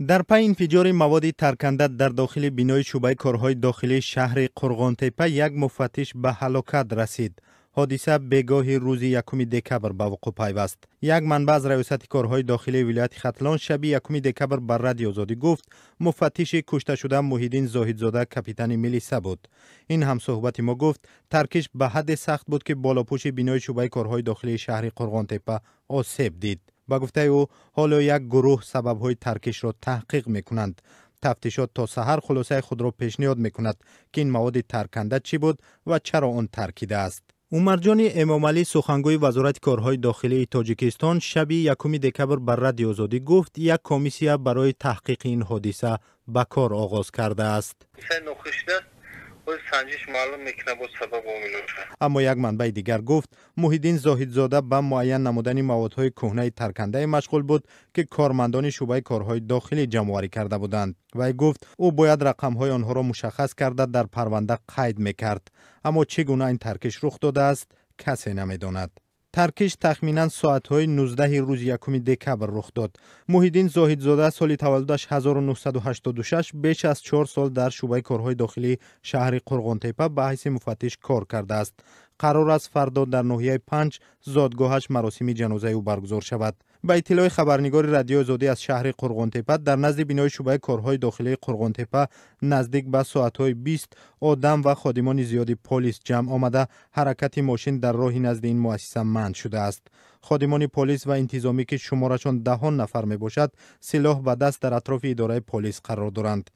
در پی انفجار مواد ترکنده در داخل بینای شعبه کارهای داخلی شهر قرغانتپه یک مفتش به هلاکت رسید. حادثه بگاه روز یکم دکبر به وقوع پیوست. یک منبع از ریاست کارهای داخلی ولایت ختلان شب یکم دکبر بر رادیو آزادی گفت مفتش کشته شده محیدین زاهدزاده کاپیتان میلیسا بود. این هم صحبت ما گفت ترکش به حد سخت بود که بالاپوش بینای شعبه کارهای داخلی شهر قرغانتپه آسیب دید. با گفته او حالا یک گروه سبب‌های ترکش را تحقیق می‌کنند. تفتیشات تا سحر خلاصه خود را پیشنهاد می‌کند که این مواد ترکنده چی بود و چرا آن ترکیده است. عمرجان امامعلی سخنگوی وزارت کارهای داخلی تاجیکستان شب یکم دکبر بر رادیو آزادی گفت یک کمیسیه برای تحقیق این حادثه به کار آغاز کرده است. سنجش معلوم میکنه بود سبب عاملش. اما یک منبع دیگر گفت محیدین زاهدزاده به معین نمودن موادهای کهنه ترکنده مشغول بود که کارمندان شعبه کارهای داخلی جمع‌آوری کرده بودند. وی گفت او باید رقم‌های آنها را مشخص کرده در پرونده قید میکرد. اما چگونه این ترکش رخ داده است کسی نمیداند. ترکش تخمیناً ساعت‌های 19 روز یکم دکبر رخ داد. محیدین زاهدزاده سال تولدش 1986 بیش از 4 سال در شعبه کارهای داخلی شهر قرغانتپه به حیث مفتش کار کرده است. قرار است فردا در ناحیه 5 زادگاهش مراسم جنازه او برگزار شود. به اطلاع خبرنگار رادیو آزادی از شهر قرغانتپه در نزد بینای شعبه کارهای داخلی قرغانتپه نزدیک به ساعت‌های 20 آدم و خادمان زیادی پلیس جمع آمده حرکت ماشین در راه نزد این مؤسسه منع شده است. خادمان پلیس و انتظامی که شمارشان دهان نفر می باشد سلاح به دست در اطراف اداره پلیس قرار دارند.